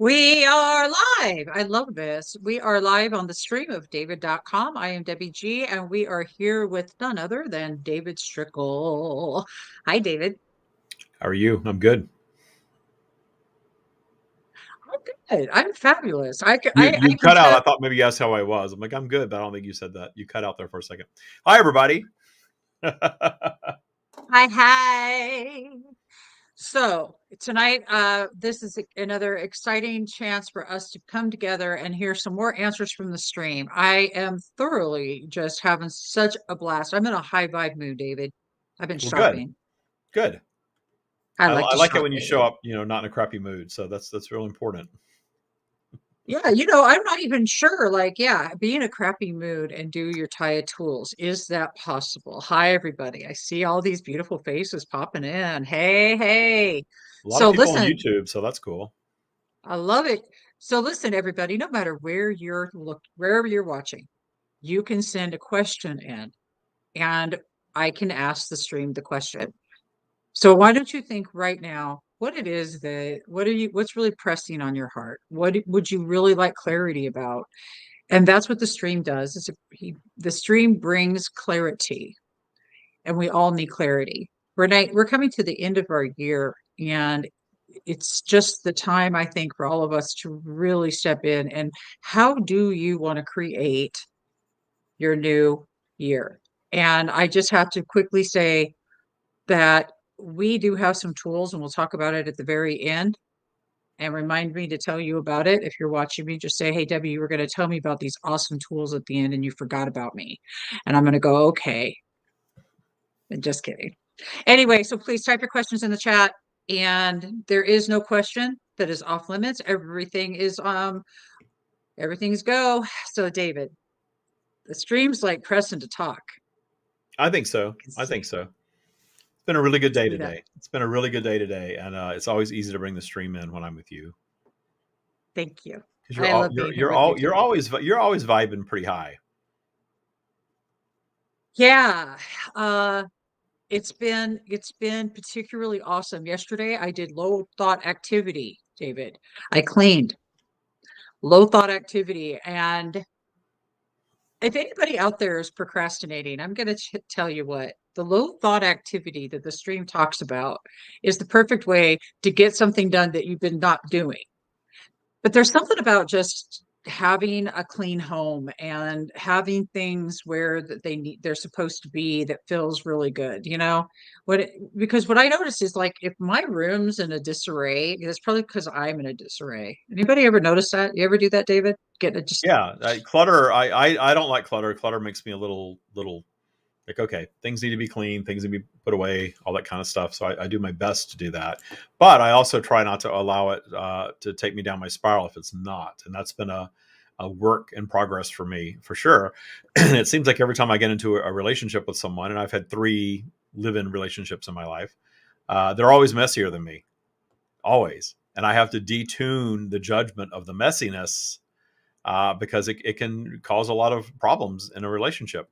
We are live. I love this. We are live on the stream of David.com. I am Debbie G, and we are here with none other than David Strickle. Hi, David. How are you? I'm good. I'm good. I'm fabulous. I, c- You I can cut out. tell. I thought maybe you asked how I was. I'm like, I'm good, but I don't think you said that. You cut out there for a second. Hi, everybody. Hi, hi. So tonight, this is another exciting chance for us to come together and hear some more answers from the stream. I am thoroughly just having such a blast. I'm in a high vibe mood, David. I've been Well, good, shopping. good. I I, like I to like it shop, when you show David. up, not in a crappy mood. So that's real important. Yeah, I'm not even sure. Like, yeah, be in a crappy mood and do your Taya tools. Is that possible? Hi, everybody. I see all these beautiful faces popping in. Hey, hey. A lot of So people on listen, YouTube, so that's cool. I love it. So listen, everybody, no matter wherever you're watching, you can send a question in and I can ask the stream the question. So why don't you think right now what it is what's really pressing on your heart? Would you really like clarity about? And that's what the stream does. The stream brings clarity, and we all need clarity. We're coming to the end of our year, and it's just the time, I think, for all of us to really step in. And how do you want to create your new year? And I just have to quickly say that we do have some tools, and we'll talk about it at the very end. And remind me to tell you about it. If you're watching me, just say, "Hey, Debbie, you were going to tell me about these awesome tools at the end and you forgot about me." And I'm going to go, "Okay." And just kidding. Anyway, so please type your questions in the chat. And there is no question that is off limits. Everything's go. So David, the stream's like pressing to talk. I think so. I can I think see, so. It's been a really good day see that. today. It's been a really good day today, and it's always easy to bring the stream in when I'm with you Thank you. because I love being here with you too. you're always vibing pretty high. Yeah. Uh it's been particularly awesome. Yesterday I did low thought activity, David. I cleaned low thought activity. And if anybody out there is procrastinating, I'm going to tell you what the low thought activity that the stream talks about is the perfect way to get something done that you've been not doing. But there's something about just having a clean home and having things where that they're supposed to be that feels really good, because what I notice is, like, if my room's in a disarray, it's probably because I'm in a disarray. Anybody ever notice that? You ever do that, David? Get it just Yeah, clutter. I don't like clutter. Clutter makes me a little like, okay, things need to be clean, things need to be put away, all that kind of stuff. So I do my best to do that, but I also try not to allow it to take me down my spiral if it's not. And that's been a work in progress for me, for sure. And it seems like every time I get into a relationship with someone, and I've had 3 live-in relationships in my life, they're always messier than me, always. And I have to detune the judgment of the messiness because it can cause a lot of problems in a relationship.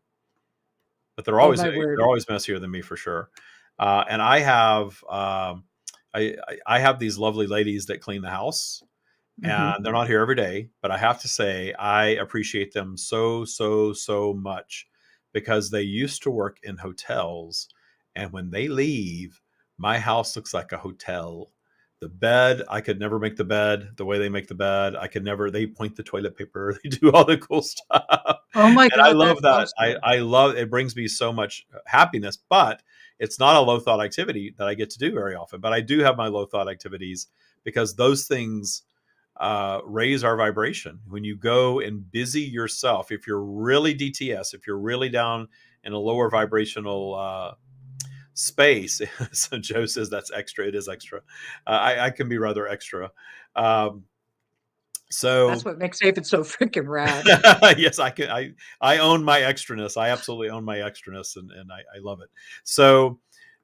But oh my word. they're always messier than me, for sure. And I have I have these lovely ladies that clean the house, Hmm. and they're not here every day. But I have to say I appreciate them so much because they used to work in hotels, and when they leave, my house looks like a hotel. The bed, I could never make the bed the way they make the bed. I could never. They point the toilet paper. They do all the cool stuff, Oh my and I God, love that's that. awesome. I love it. Brings me so much happiness, but it's not a low thought activity that I get to do very often. But I do have my low thought activities because those things raise our vibration. When you go and busy yourself, if you're really DTS, if you're really down in a lower vibrational space, so Joe says that's extra. It is extra. I can be rather extra. Um, That's so what makes David so freaking rad. yes, I can. I own my extraness. I absolutely own my extraness, and I love it. So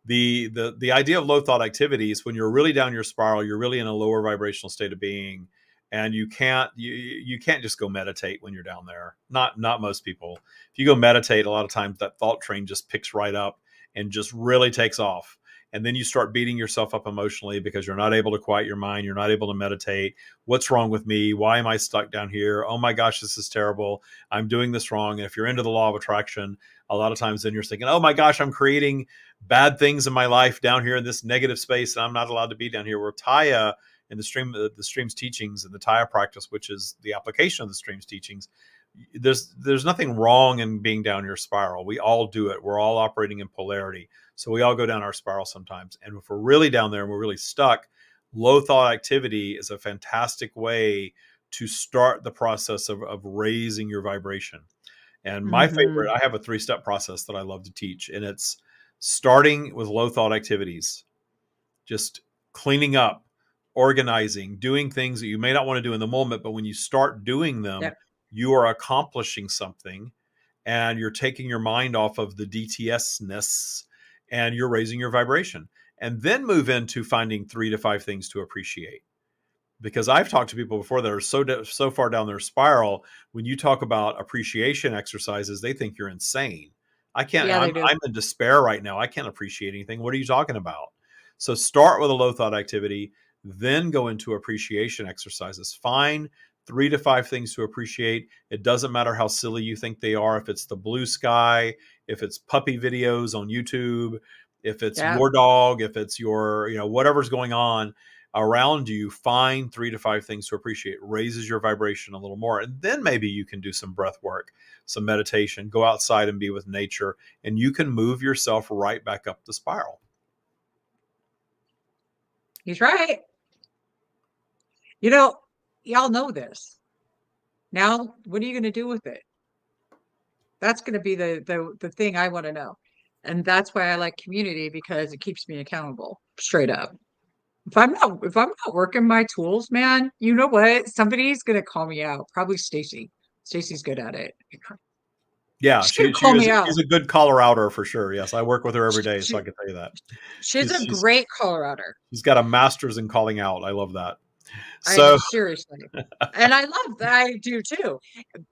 the idea of low thought activities, when you're really down your spiral, you're really in a lower vibrational state of being, and you can't just go meditate when you're down there. Not most people. If you go meditate, a lot of times that thought train just picks right up and just really takes off. and then you start beating yourself up emotionally because you're not able to quiet your mind, you're not able to meditate. What's wrong with me? Why am I stuck down here? Oh my gosh, this is terrible. I'm doing this wrong. And if you're into the law of attraction, a lot of times then you're thinking, oh my gosh, I'm creating bad things in my life down here in this negative space, and I'm not allowed to be down here. Where Taya in the stream's teachings and the Taya practice, which is the application of the stream's teachings, there's nothing wrong in being down your spiral. We all do it. We're all operating in polarity. So we all go down our spiral sometimes. And if we're really down there and we're really stuck, low thought activity is a fantastic way to start the process of raising your vibration. And my favorite, I have a 3-step process that I love to teach, and it's starting with low thought activities, just cleaning up, organizing, doing things that you may not want to do in the moment, but when you start doing them, you are accomplishing something, and you're taking your mind off of the DTS-ness, and you're raising your vibration. And then move into finding 3 to 5 things to appreciate. Because I've talked to people before that are so far down their spiral, when you talk about appreciation exercises, they think you're insane. I can't, Yeah, I'm in despair right now. I can't appreciate anything. What are you talking about? So start with a low thought activity, then go into appreciation exercises. Find 3 to 5 things to appreciate. It doesn't matter how silly you think they are. If it's the blue sky, if it's puppy videos on YouTube, if it's your dog, if it's your, whatever's going on around you, find 3 to 5 things to appreciate. Raises your vibration a little more. And then maybe you can do some breath work, some meditation, go outside and be with nature, and you can move yourself right back up the spiral. He's right. Y'all know this. Now, what are you going to do with it? That's going to be the thing I want to know. And that's why I like community, because it keeps me accountable, straight up. If I'm not working my tools, man, you know what? Somebody's going to call me out. Probably Stacy. Stacy's good at it. Yeah, she's a good caller outer for sure. Yes, I work with her every day, so I can tell you that. She's a great caller outer. She's got a master's in calling out. I love that. So seriously. And I love that. I do too.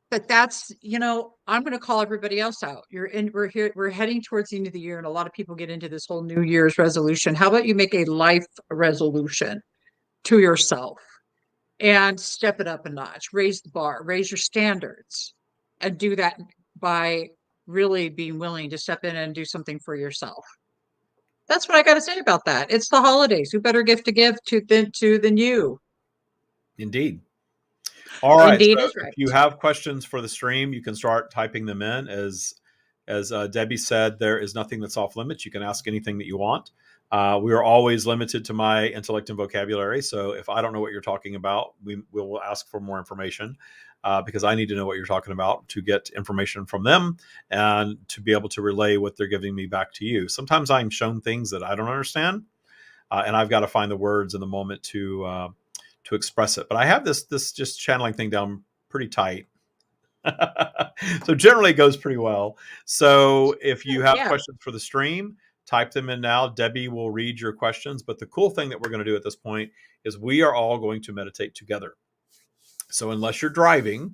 But that's, I'm going to call everybody else out. We're heading towards the end of the year, and a lot of people get into this whole New Year's resolution. How about you make a life resolution to yourself and step it up a notch, raise the bar, raise your standards, and do that by really being willing to step in and do something for yourself. That's what I got to say about that. It's the holidays. Who better gift to give than you? Indeed. All right. Indeed So is right. If you have questions for the stream, you can start typing them in. As Debbie said, there is nothing that's off limits. You can ask anything that you want. We are always limited to my intellect and vocabulary. So if I don't know what you're talking about, we will ask for more information, because I need to know what you're talking about to get information from them and to be able to relay what they're giving me back to you. Sometimes I'm shown things that I don't understand, and I've got to find the words in the moment to express it. But I have this just channeling thing down pretty tight. So generally it goes pretty well. So if you have questions for the stream, type them in now. Debbie will read your questions. But the cool thing that we're going to do at this point is we are all going to meditate together. So unless you're driving,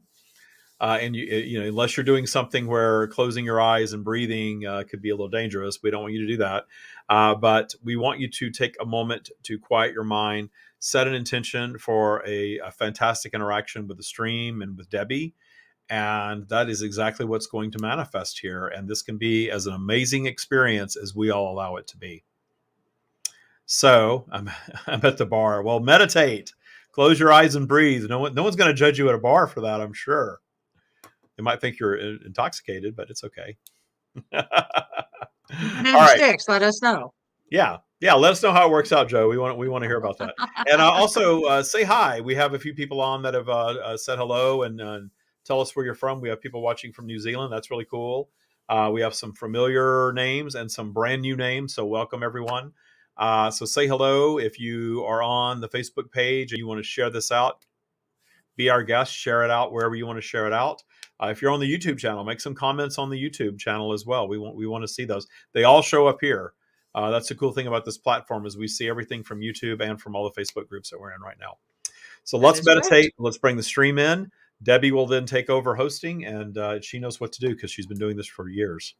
and unless you're doing something where closing your eyes and breathing could be a little dangerous, we don't want you to do that. But we want you to take a moment to quiet your mind, set an intention for a fantastic interaction with the stream and with Debbie. And that is exactly what's going to manifest here. And this can be as an amazing experience as we all allow it to be. So I'm at the bar. Well, meditate, close your eyes and breathe. No one's going to judge you at a bar for that, I'm sure. They might think you're intoxicated, but it's okay. All right. Sticks, let us know. Yeah. Let us know how it works out, Joe. We want to hear about that. And also say hi. We have a few people on that have said hello and tell us where you're from. We have people watching from New Zealand. That's really cool. We have some familiar names and some brand new names. So welcome, everyone. So say hello. If you are on the Facebook page and you want to share this out, be our guest, share it out wherever you want to share it out. If you're on the YouTube channel, make some comments on the YouTube channel as well. We want to see those. They all show up here. That's the cool thing about this platform is we see everything from YouTube and from all the Facebook groups that we're in right now. So let's meditate. Correct. Let's bring the stream in. Debbie will then take over hosting, and she knows what to do because she's been doing this for years.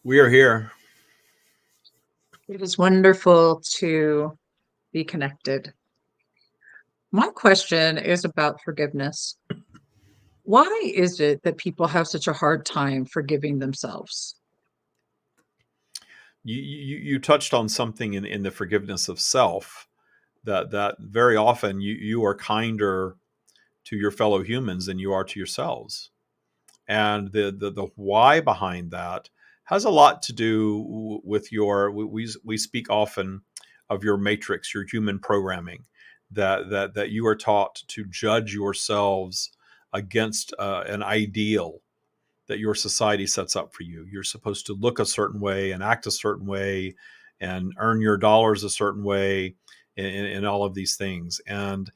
We are here. It is wonderful to be connected. My question is about forgiveness. Why is it that people have such a hard time forgiving themselves? You touched on something in the forgiveness of self, that very often you are kinder to your fellow humans than you are to yourselves. And the why behind that has a lot to do with we speak often of your matrix, your human programming, that you are taught to judge yourselves against an ideal that your society sets up for you. You're supposed to look a certain way and act a certain way and earn your dollars a certain way in all of these things. And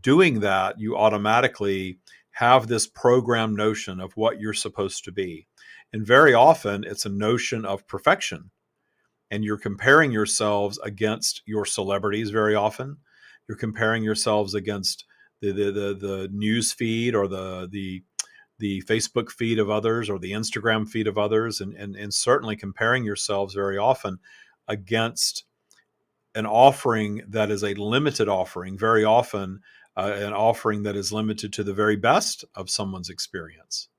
doing that, you automatically have this program notion of what you're supposed to be. And very often it's a notion of perfection. And you're comparing yourselves against your celebrities very often. You're comparing yourselves against the news feed or the Facebook feed of others or the Instagram feed of others, and certainly comparing yourselves very often against an offering that is a limited offering, very often an offering that is limited to the very best of someone's experience.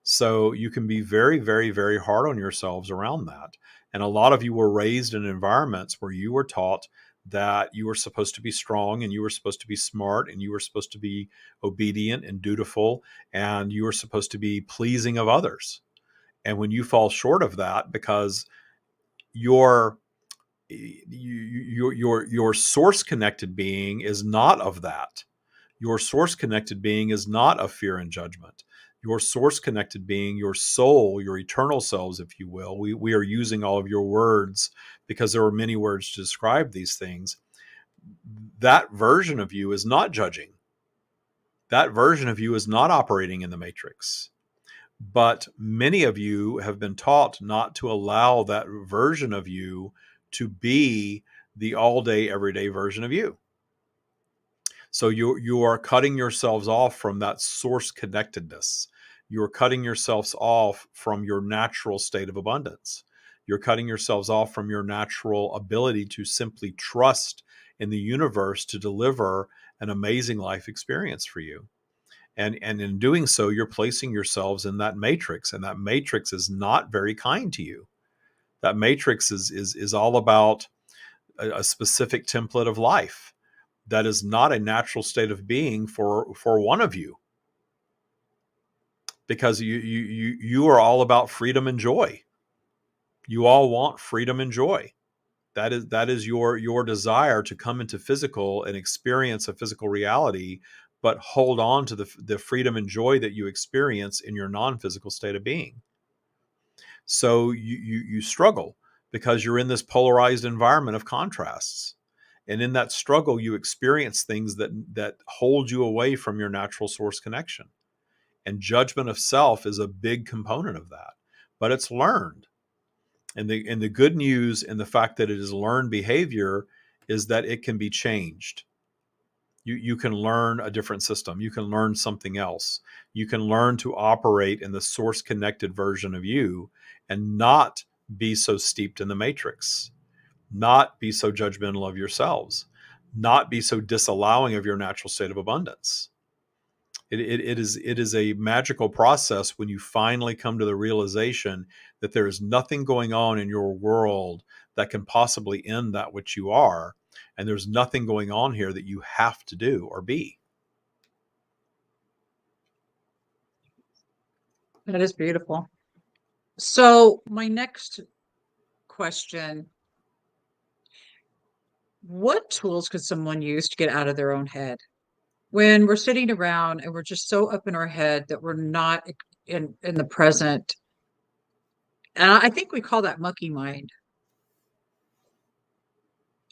So you can be very, very, very hard on yourselves around that. And a lot of you were raised in environments where you were taught that you were supposed to be strong and you were supposed to be smart and you were supposed to be obedient and dutiful and you were supposed to be pleasing of others. And when you fall short of that because your your source connected being is not of that. Your source connected being is not of fear and judgment. Your source connected being, your soul, your eternal selves, if you will. We are using all of your words because there are many words to describe these things. That version of you is not judging. That version of you is not operating in the matrix. But many of you have been taught not to allow that version of you to be the all day, everyday version of you. So you are cutting yourselves off from that source connectedness. You're cutting yourselves off from your natural state of abundance. You're cutting yourselves off from your natural ability to simply trust in the universe to deliver an amazing life experience for you. And in doing so, you're placing yourselves in that matrix, and that matrix is not very kind to you. That matrix is all about a specific template of life that is not a natural state of being for one of you, because you are all about freedom and joy. You all want freedom and joy. That is your desire to come into physical and experience a physical reality, but hold on to the freedom and joy that you experience in your non-physical state of being. So you struggle because you're in this polarized environment of contrasts. And in that struggle, you experience things that hold you away from your natural source connection. And judgment of self is a big component of that, but it's learned. And the good news in the fact that it is learned behavior is that it can be changed. You can learn a different system. You can learn something else. You can learn to operate in the source connected version of you and not be so steeped in the matrix, not be so judgmental of yourselves, not be so disallowing of your natural state of abundance. It is a magical process when you finally come to the realization that there is nothing going on in your world that can possibly end that which you are. And there's nothing going on here that you have to do or be. That is beautiful. So my next question, what tools could someone use to get out of their own head? When we're sitting around and we're just so up in our head that we're not in the present. And I think we call that monkey mind.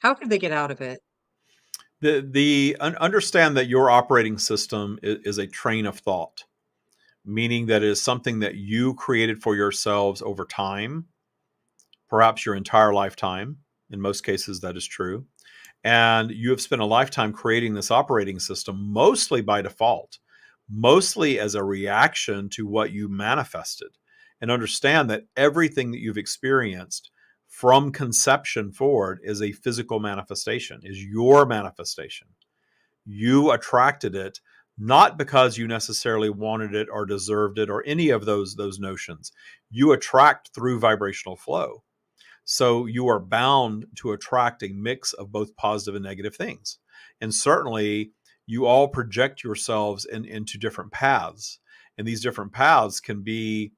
How could they get out of it? Understand that your operating system is a train of thought, meaning that it is something that you created for yourselves over time, perhaps your entire lifetime. In most cases, that is true. And you have spent a lifetime creating this operating system, mostly by default, mostly as a reaction to what you manifested. and understand that everything that you've experienced from conception forward is a physical manifestation, is your manifestation. You attracted it not because you necessarily wanted it or deserved it or any of those notions. You attract through vibrational flow. So you are bound to attract a mix of both positive and negative things. And certainly you all project yourselves into different paths. And these different paths can be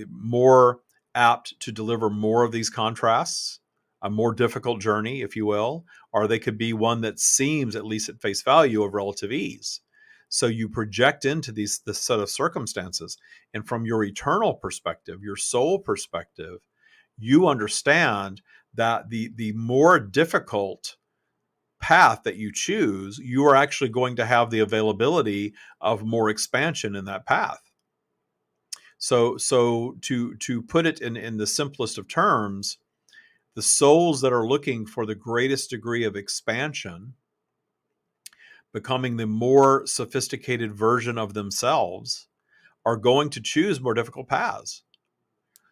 more apt to deliver more of these contrasts, a more difficult journey, if you will, or they could be one that seems, at least at face value, of relative ease. So you project into this set of circumstances. And from your eternal perspective, your soul perspective, you understand that the more difficult path that you choose, you are actually going to have the availability of more expansion in that path. So to put it in the simplest of terms, the souls that are looking for the greatest degree of expansion, becoming the more sophisticated version of themselves, are going to choose more difficult paths.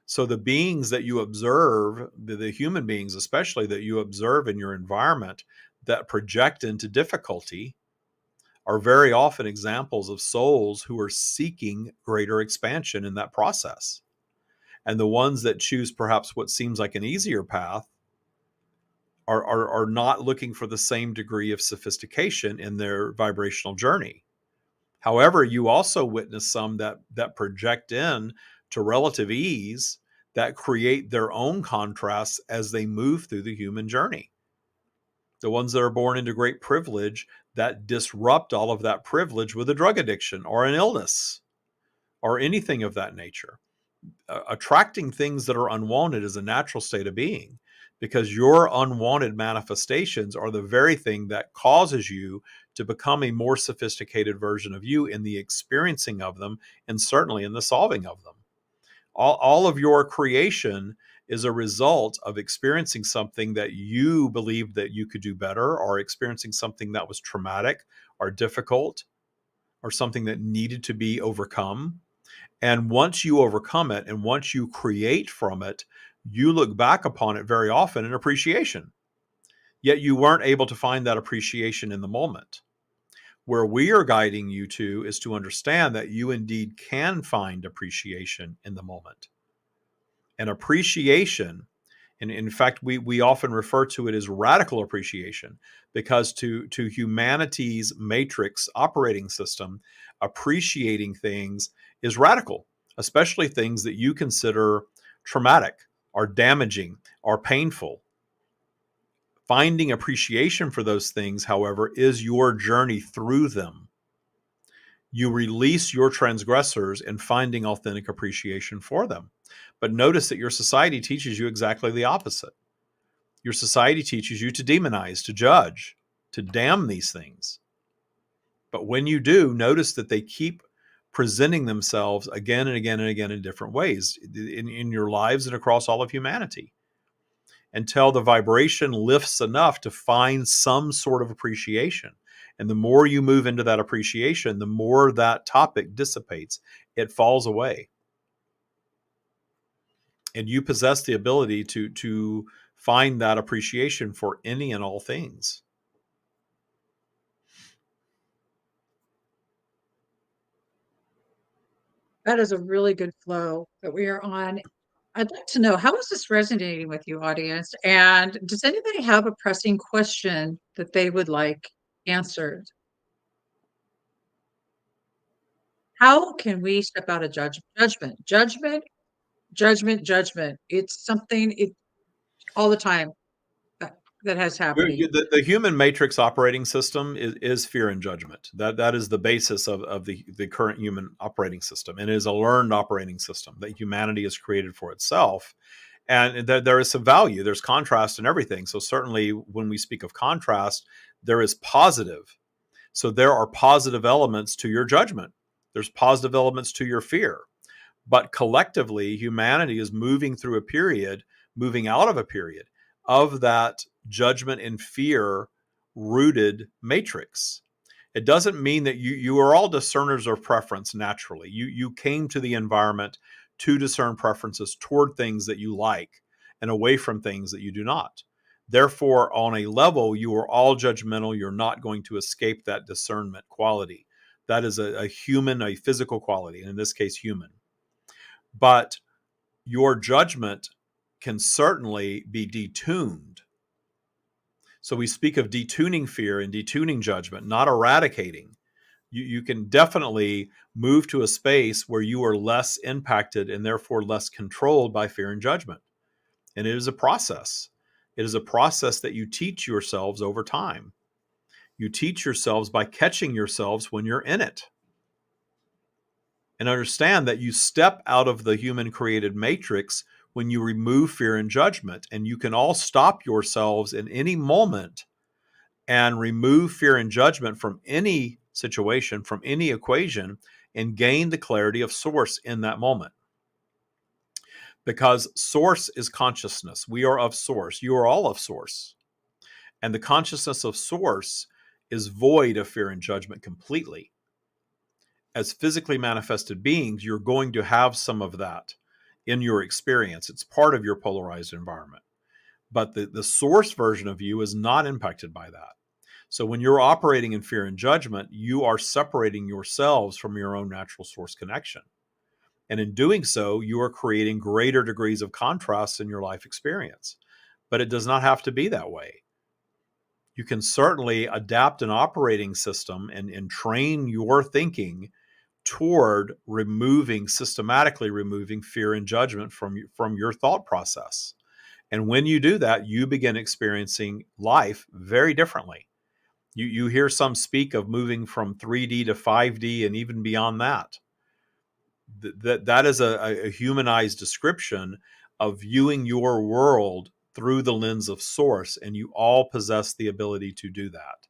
So the beings that you observe, the human beings especially, that you observe in your environment that project into difficulty, are very often examples of souls who are seeking greater expansion in that process. And the ones that choose perhaps what seems like an easier path are not looking for the same degree of sophistication in their vibrational journey. However, you also witness some that project in to relative ease, that create their own contrasts as they move through the human journey. The ones that are born into great privilege that disrupt all of that privilege with a drug addiction or an illness or anything of that nature. Attracting things that are unwanted is a natural state of being, because your unwanted manifestations are the very thing that causes you to become a more sophisticated version of you in the experiencing of them, and certainly in the solving of them. All of your creation is a result of experiencing something that you believed that you could do better, or experiencing something that was traumatic or difficult, or something that needed to be overcome. And once you overcome it and once you create from it, you look back upon it very often in appreciation. Yet you weren't able to find that appreciation in the moment. Where we are guiding you to is to understand that you indeed can find appreciation in the moment. And appreciation, and in fact, we often refer to it as radical appreciation, because to humanity's matrix operating system, appreciating things is radical, especially things that you consider traumatic or damaging or painful. Finding appreciation for those things, however, is your journey through them. You release your transgressors in finding authentic appreciation for them. But notice that your society teaches you exactly the opposite. Your society teaches you to demonize, to judge, to damn these things. But when you do, notice that they keep presenting themselves again and again and again in different ways in your lives and across all of humanity, until the vibration lifts enough to find some sort of appreciation. And the more you move into that appreciation, the more that topic dissipates. It falls away. And you possess the ability to find that appreciation for any and all things. That is a really good flow that we are on. I'd like to know, how is this resonating with you, audience? And does anybody have a pressing question that they would like answered? How can we step out of judgment? It's something all the time that has happening. The human matrix operating system is fear and judgment. That is the basis of the current human operating system, and it is a learned operating system that humanity has created for itself. And there is some value. There's contrast in everything. So certainly when we speak of contrast, there is positive. So there are positive elements to your judgment. There's positive elements to your fear. But collectively, humanity is moving through a period, moving out of a period of that judgment and fear rooted matrix. It doesn't mean that you are all discerners of preference naturally. You came to the environment to discern preferences toward things that you like and away from things that you do not. Therefore, on a level, you are all judgmental. You're not going to escape that discernment quality. That is a human, a physical quality, and in this case, human. But your judgment can certainly be detuned. So we speak of detuning fear and detuning judgment, not eradicating. You can definitely move to a space where you are less impacted and therefore less controlled by fear and judgment. And it is a process. It is a process that you teach yourselves over time. You teach yourselves by catching yourselves when you're in it. And understand that you step out of the human created matrix when you remove fear and judgment. And you can all stop yourselves in any moment and remove fear and judgment from any situation, from any equation, and gain the clarity of source in that moment. Because source is consciousness. We are of source. You are all of source. And the consciousness of source is void of fear and judgment completely. As physically manifested beings, you're going to have some of that in your experience. It's part of your polarized environment. But the source version of you is not impacted by that. So when you're operating in fear and judgment, you are separating yourselves from your own natural source connection. And in doing so, you are creating greater degrees of contrast in your life experience. But it does not have to be that way. You can certainly adapt an operating system and train your thinking toward systematically removing fear and judgment from your thought process. And when you do that, you begin experiencing life very differently. You hear some speak of moving from 3D to 5D and even beyond that. That is a humanized description of viewing your world through the lens of source, and you all possess the ability to do that.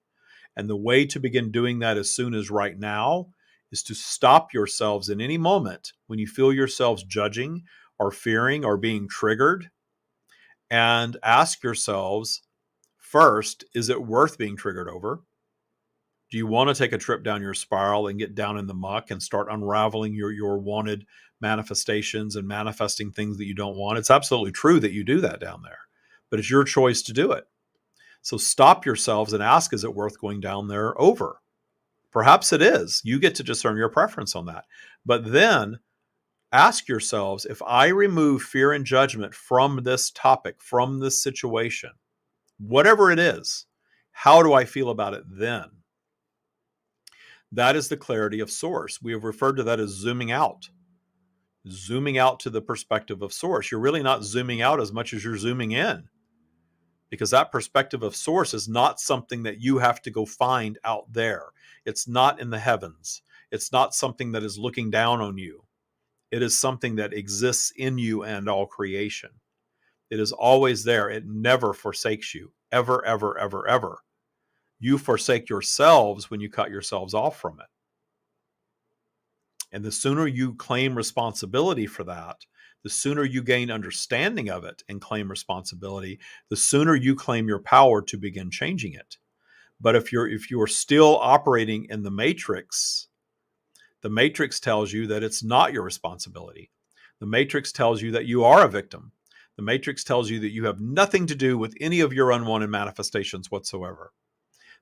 And the way to begin doing that as soon as right now is to stop yourselves in any moment when you feel yourselves judging or fearing or being triggered, and ask yourselves, first, is it worth being triggered over? Do you want to take a trip down your spiral and get down in the muck and start unraveling your wanted manifestations and manifesting things that you don't want? It's absolutely true that you do that down there, but it's your choice to do it. So stop yourselves and ask, is it worth going down there over? Perhaps it is. You get to discern your preference on that. But then ask yourselves, if I remove fear and judgment from this topic, from this situation, whatever it is, how do I feel about it then? That is the clarity of source. We have referred to that as zooming out to the perspective of source. You're really not zooming out as much as you're zooming in, because that perspective of source is not something that you have to go find out there. It's not in the heavens. It's not something that is looking down on you. It is something that exists in you and all creation. It is always there. It never forsakes you, ever, ever, ever, ever. You forsake yourselves when you cut yourselves off from it. And the sooner you claim responsibility for that, the sooner you gain understanding of it and claim responsibility, the sooner you claim your power to begin changing it. But if you're still operating in the matrix tells you that it's not your responsibility. The matrix tells you that you are a victim. The matrix tells you that you have nothing to do with any of your unwanted manifestations whatsoever.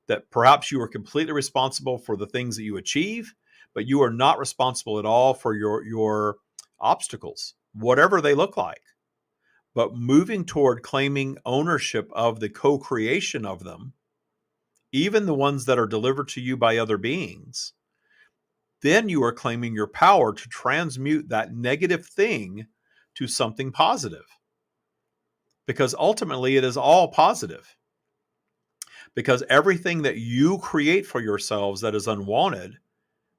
That perhaps you are completely responsible for the things that you achieve, but you are not responsible at all for your obstacles, whatever they look like. But moving toward claiming ownership of the co-creation of them, even the ones that are delivered to you by other beings, then you are claiming your power to transmute that negative thing to something positive. Because ultimately it is all positive. Because everything that you create for yourselves that is unwanted,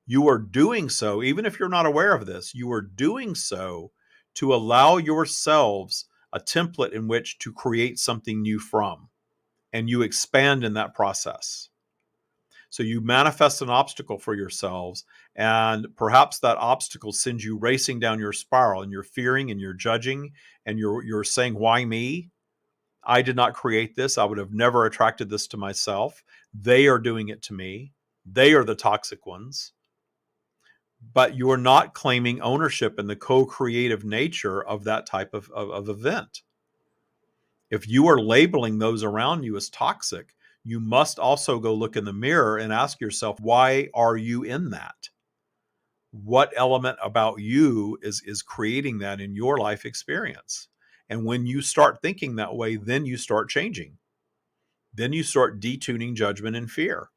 you are doing so, even if you're not aware of this, you are doing so to allow yourselves a template in which to create something new from. And you expand in that process. So you manifest an obstacle for yourselves, and perhaps that obstacle sends you racing down your spiral, and you're fearing and you're judging and you're saying, why me? I did not create this. I would have never attracted this to myself. They are doing it to me. They are the toxic ones. but you're not claiming ownership in the co-creative nature of that type of event. If you are labeling those around you as toxic, you must also go look in the mirror and ask yourself, why are you in that? What element about you is creating that in your life experience? And when you start thinking that way, then you start changing. Then you start detuning judgment and fear.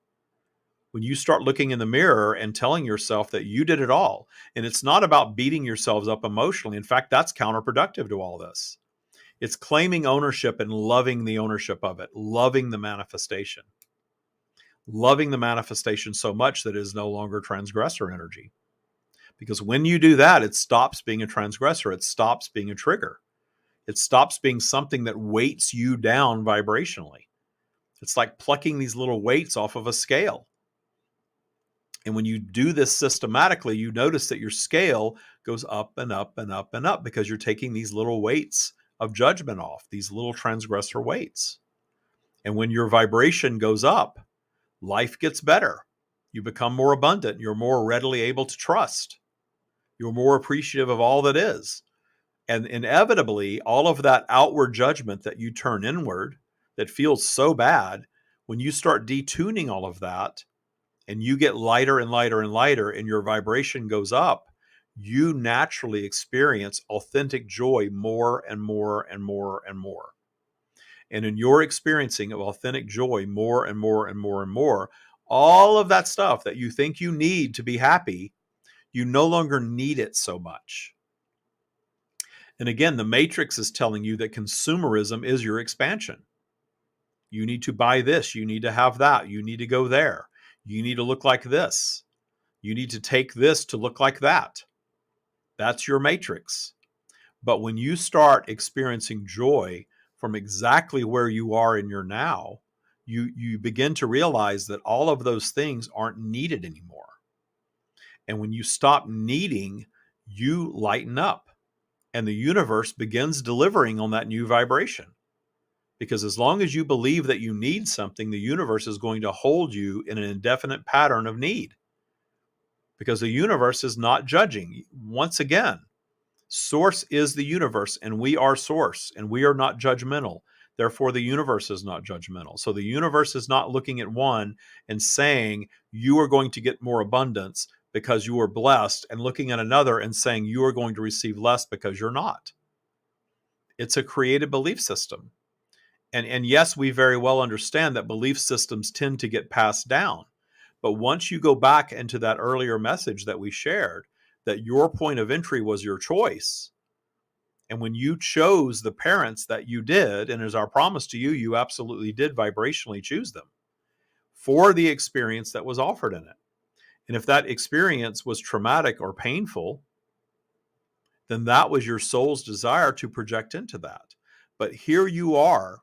When you start looking in the mirror and telling yourself that you did it all, and it's not about beating yourselves up emotionally. In fact, that's counterproductive to all this. It's claiming ownership and loving the ownership of it, loving the manifestation so much that it is no longer transgressor energy. Because when you do that, it stops being a transgressor. It stops being a trigger. It stops being something that weights you down vibrationally. It's like plucking these little weights off of a scale. And when you do this systematically, you notice that your scale goes up and up and up and up because you're taking these little weights of judgment off, these little transgressor weights. And when your vibration goes up, life gets better. You become more abundant. You're more readily able to trust. You're more appreciative of all that is. And inevitably, all of that outward judgment that you turn inward that feels so bad, when you start detuning all of that and you get lighter and lighter and lighter and your vibration goes up, you naturally experience authentic joy more and more and more and more. And in your experiencing of authentic joy more and more and more and more, all of that stuff that you think you need to be happy, you no longer need it so much. And again, the matrix is telling you that consumerism is your expansion. You need to buy this. You need to have that. You need to go there. You need to look like this. You need to take this to look like that. That's your matrix. But when you start experiencing joy from exactly where you are in your now, you begin to realize that all of those things aren't needed anymore. And when you stop needing, you lighten up. And the universe begins delivering on that new vibration. Because as long as you believe that you need something, the universe is going to hold you in an indefinite pattern of need. Because the universe is not judging. Once again, source is the universe, and we are source, and we are not judgmental. Therefore, the universe is not judgmental. So the universe is not looking at one and saying, you are going to get more abundance because you are blessed, and looking at another and saying you are going to receive less because you're not. It's a created belief system. And yes, we very well understand that belief systems tend to get passed down. But once you go back into that earlier message that we shared, that your point of entry was your choice, and when you chose the parents that you did, and as our promise to you, you absolutely did vibrationally choose them for the experience that was offered in it. And if that experience was traumatic or painful, then that was your soul's desire to project into that. But here you are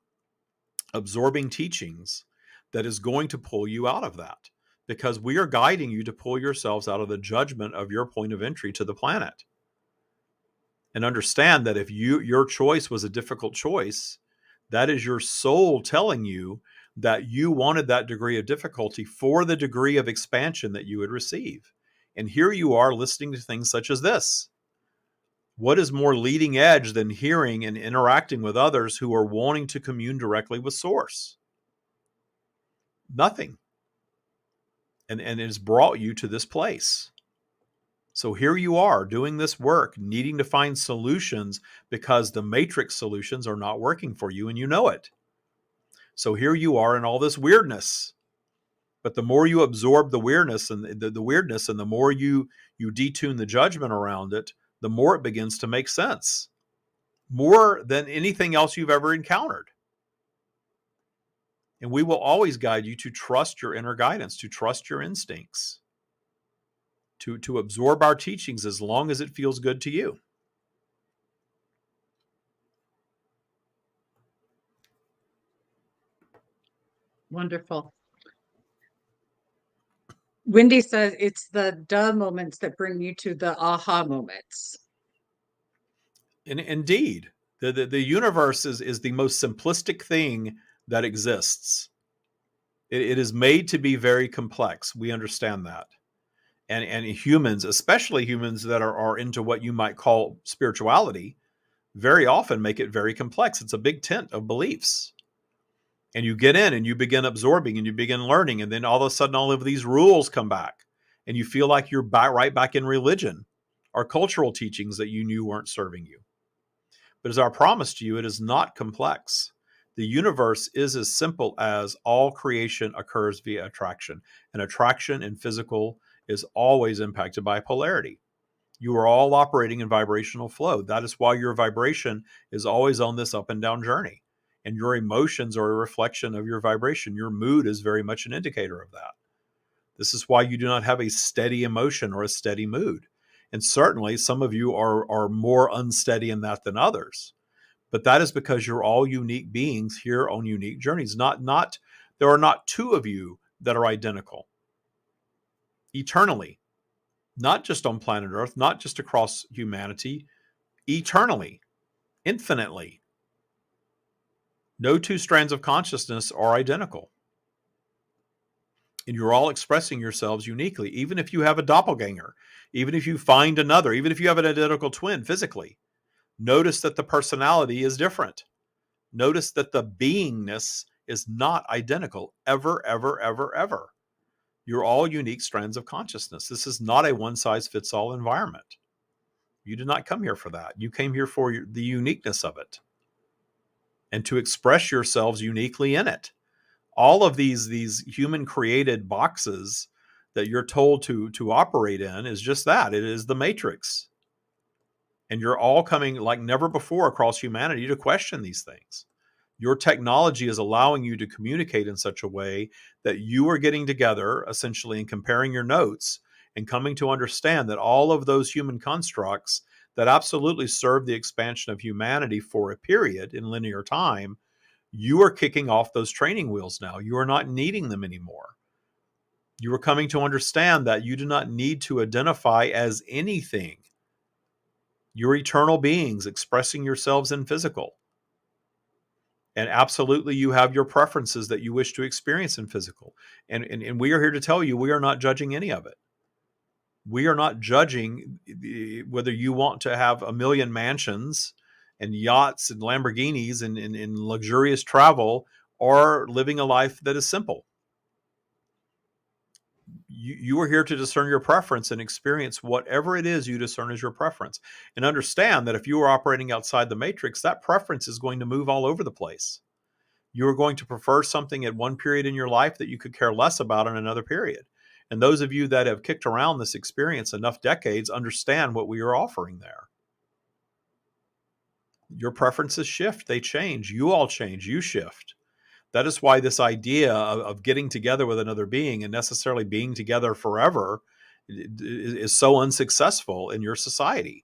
absorbing teachings that is going to pull you out of that, because we are guiding you to pull yourselves out of the judgment of your point of entry to the planet. And understand that if your choice was a difficult choice, that is your soul telling you that you wanted that degree of difficulty for the degree of expansion that you would receive. And here you are listening to things such as this. What is more leading edge than hearing and interacting with others who are wanting to commune directly with Source? Nothing. And it has brought you to this place. So here you are doing this work, needing to find solutions because the matrix solutions are not working for you and you know it. So here you are in all this weirdness. But the more you absorb the weirdness and the weirdness, and the more you detune the judgment around it, the more it begins to make sense. More than anything else you've ever encountered. And we will always guide you to trust your inner guidance, to trust your instincts, to absorb our teachings as long as it feels good to you. Wonderful. Wendy says it's the duh moments that bring you to the aha moments. And indeed, the universe is the most simplistic thing that exists. It is made to be very complex. We understand that. And humans, especially humans that are into what you might call spirituality, very often make it very complex. It's a big tent of beliefs. And you get in and you begin absorbing and you begin learning. And then all of a sudden, all of these rules come back. And you feel like you're right back in religion or cultural teachings that you knew weren't serving you. But as I promised you, it is not complex. The universe is as simple as all creation occurs via attraction. And attraction in physical is always impacted by polarity. You are all operating in vibrational flow. That is why your vibration is always on this up and down journey. And your emotions are a reflection of your vibration. Your mood is very much an indicator of that. This is why you do not have a steady emotion or a steady mood. And certainly some of you are more unsteady in that than others. But that is because you're all unique beings here on unique journeys. There are not two of you that are identical. Eternally, not just on planet Earth, not just across humanity, eternally, infinitely. No two strands of consciousness are identical. And you're all expressing yourselves uniquely, even if you have a doppelganger, even if you find another, even if you have an identical twin physically. Notice that the personality is different. Notice that the beingness is not identical ever, ever, ever, ever. You're all unique strands of consciousness. This is not a one-size-fits-all environment. You did not come here for that. You came here for the uniqueness of it and to express yourselves uniquely in it. All of these human-created boxes that you're told to operate in is just that. It is the matrix. And you're all coming like never before across humanity to question these things. Your technology is allowing you to communicate in such a way that you are getting together essentially and comparing your notes and coming to understand that all of those human constructs that absolutely serve the expansion of humanity for a period in linear time, you are kicking off those training wheels now. You are not needing them anymore. You are coming to understand that you do not need to identify as anything. You're eternal beings expressing yourselves in physical. And absolutely, you have your preferences that you wish to experience in physical. And we are here to tell you, we are not judging any of it. We are not judging whether you want to have a million mansions and yachts and Lamborghinis and luxurious travel or living a life that is simple. You are here to discern your preference and experience whatever it is you discern as your preference. And understand that if you are operating outside the matrix, that preference is going to move all over the place. You are going to prefer something at one period in your life that you could care less about in another period. And those of you that have kicked around this experience enough decades understand what we are offering there. Your preferences shift, they change. You all change, you shift. That is why this idea of getting together with another being and necessarily being together forever is so unsuccessful in your society.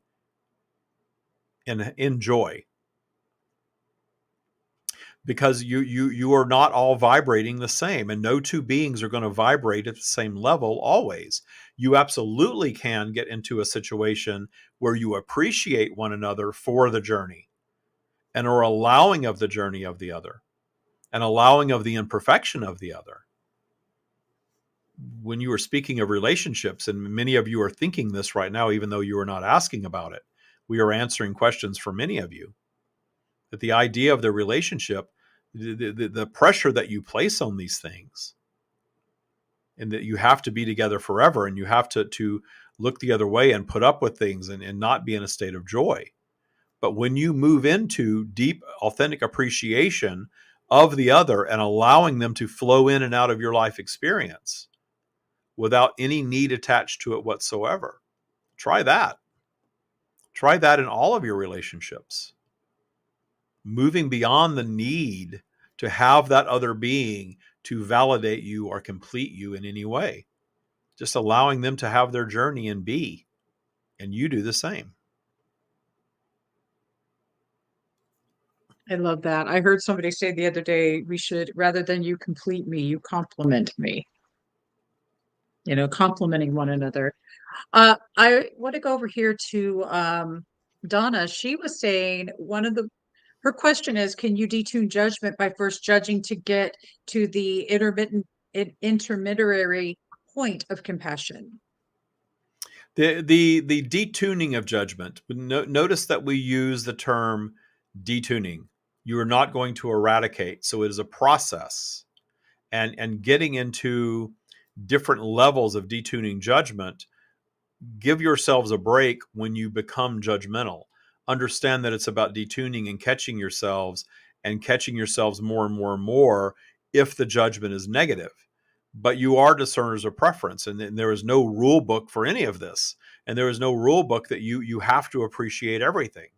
And enjoy. Because you are not all vibrating the same, and no two beings are going to vibrate at the same level always. You absolutely can get into a situation where you appreciate one another for the journey and are allowing of the journey of the other and allowing of the imperfection of the other. When you are speaking of relationships, and many of you are thinking this right now, even though you are not asking about it, we are answering questions for many of you. That the idea of the relationship, the pressure that you place on these things, and that you have to be together forever, and you have to look the other way and put up with things and not be in a state of joy. But when you move into deep, authentic appreciation of the other and allowing them to flow in and out of your life experience without any need attached to it whatsoever, try that. Try that in all of your relationships. Moving beyond the need to have that other being to validate you or complete you in any way. Just allowing them to have their journey and be, and you do the same. I love that. I heard somebody say the other day, we should, rather than you complete me, you compliment me. Complimenting one another. I want to go over here to Donna. She was saying her question is, can you detune judgment by first judging to get to the intermediary point of compassion? The detuning of judgment. Notice that we use the term detuning. You are not going to eradicate. So it is a process. And getting into different levels of detuning judgment, give yourselves a break when you become judgmental. Understand that it's about detuning and catching yourselves more and more and more if the judgment is negative. But you are discerners of preference, and there is no rule book for any of this. And there is no rule book that you have to appreciate everything.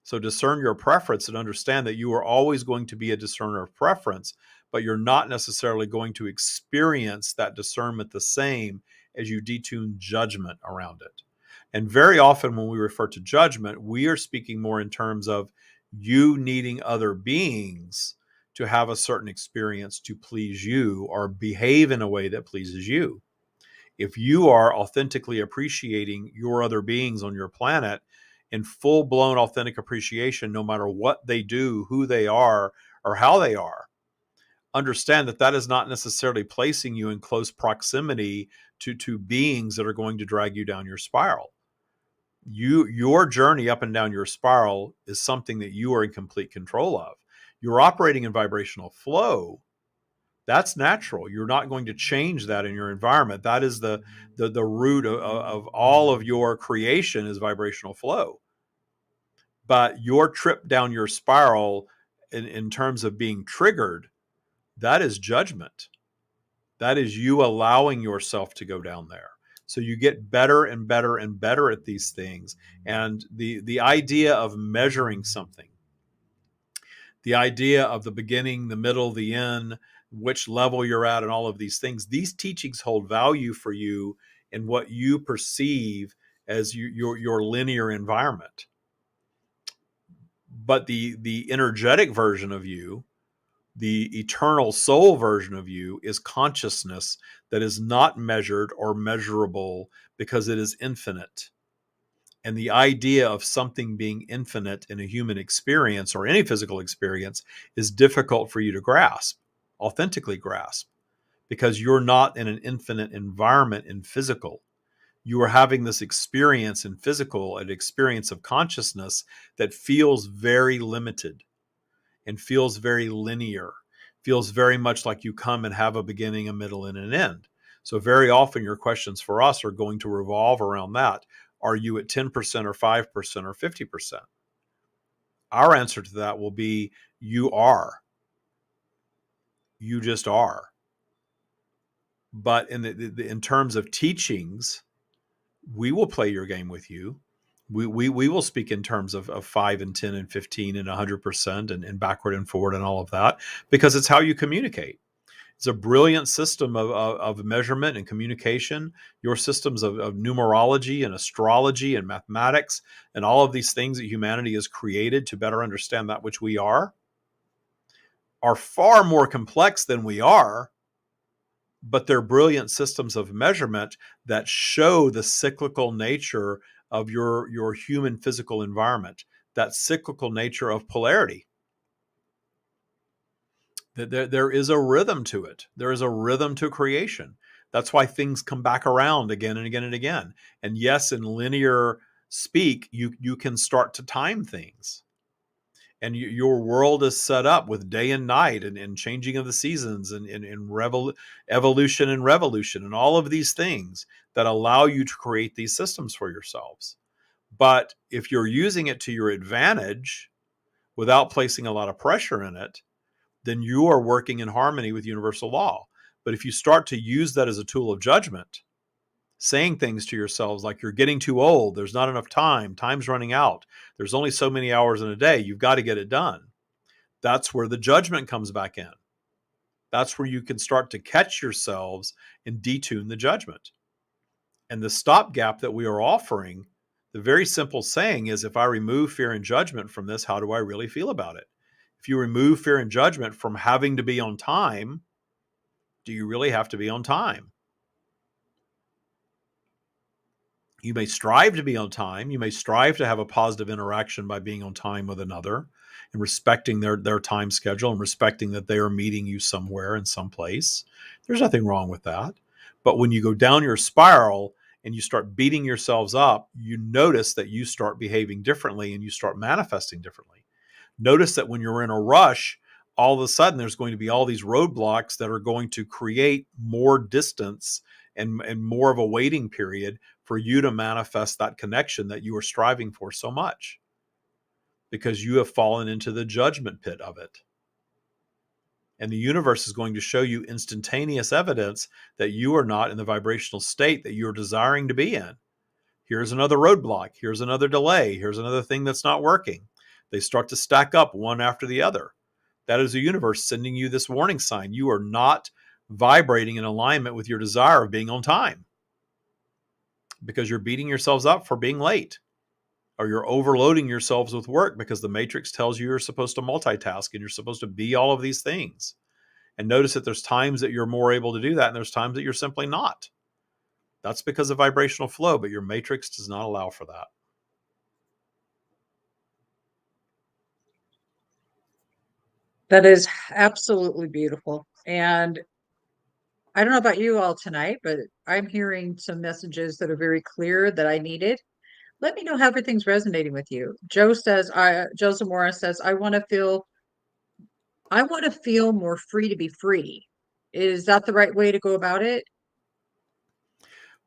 So discern your preference and understand that you are always going to be a discerner of preference, but you're not necessarily going to experience that discernment the same as you detune judgment around it. And very often when we refer to judgment, we are speaking more in terms of you needing other beings to have a certain experience to please you or behave in a way that pleases you. If you are authentically appreciating your other beings on your planet in full-blown authentic appreciation, no matter what they do, who they are, or how they are, understand that that is not necessarily placing you in close proximity to beings that are going to drag you down your spiral. Your journey up and down your spiral is something that you are in complete control of. You're operating in vibrational flow. That's natural. You're not going to change that in your environment. That is the root of all of your creation is vibrational flow. But your trip down your spiral in terms of being triggered, that is judgment. That is you allowing yourself to go down there. So you get better and better and better at these things. And the idea of measuring something, the idea of the beginning, the middle, the end, which level you're at, and all of these things, these teachings hold value for you in what you perceive as your linear environment. But the energetic version of you, the eternal soul version of you, is consciousness that is not measured or measurable because it is infinite. And the idea of something being infinite in a human experience or any physical experience is difficult for you to grasp, authentically grasp, because you're not in an infinite environment in physical. You are having this experience in physical, an experience of consciousness that feels very limited and feels very linear, feels very much like you come and have a beginning, a middle, and an end. So very often your questions for us are going to revolve around that. Are you at 10% or 5% or 50%? Our answer to that will be you are. You just are. But in terms of teachings, we will play your game with you. We will speak in terms of 5 and 10 and 15 and 100% and backward and forward and all of that, because it's how you communicate. It's a brilliant system of measurement and communication. Your systems of numerology and astrology and mathematics and all of these things that humanity has created to better understand that which we are far more complex than we are, but they're brilliant systems of measurement that show the cyclical nature of your human physical environment, that cyclical nature of polarity. There is a rhythm to it. There is a rhythm to creation. That's why things come back around again and again and again. And yes, in linear speak, you can start to time things. And your world is set up with day and night and changing of the seasons and evolution and revolution and all of these things that allow you to create these systems for yourselves. But if you're using it to your advantage without placing a lot of pressure in it, then you are working in harmony with universal law. But if you start to use that as a tool of judgment, saying things to yourselves like you're getting too old, there's not enough time, time's running out, there's only so many hours in a day, you've got to get it done. That's where the judgment comes back in. That's where you can start to catch yourselves and detune the judgment. And the stopgap that we are offering, the very simple saying is, if I remove fear and judgment from this, how do I really feel about it? If you remove fear and judgment from having to be on time, do you really have to be on time? You may strive to be on time. You may strive to have a positive interaction by being on time with another and respecting their time schedule and respecting that they are meeting you somewhere in some place. There's nothing wrong with that. But when you go down your spiral and you start beating yourselves up, you notice that you start behaving differently and you start manifesting differently. Notice that when you're in a rush, all of a sudden there's going to be all these roadblocks that are going to create more distance and more of a waiting period for you to manifest that connection that you are striving for so much, because you have fallen into the judgment pit of it. And the universe is going to show you instantaneous evidence that you are not in the vibrational state that you're desiring to be in. Here's another roadblock. Here's another delay. Here's another thing that's not working. They start to stack up one after the other. That is the universe sending you this warning sign. You are not vibrating in alignment with your desire of being on time, because you're beating yourselves up for being late, or you're overloading yourselves with work because the matrix tells you you're supposed to multitask and you're supposed to be all of these things. And notice that there's times that you're more able to do that and there's times that you're simply not. That's because of vibrational flow, but your matrix does not allow for that. That is absolutely beautiful. And I don't know about you all tonight, but I'm hearing some messages that are very clear that I needed. Let me know how everything's resonating with you. Joe Zamora says, I want to feel more free to be free. Is that the right way to go about it?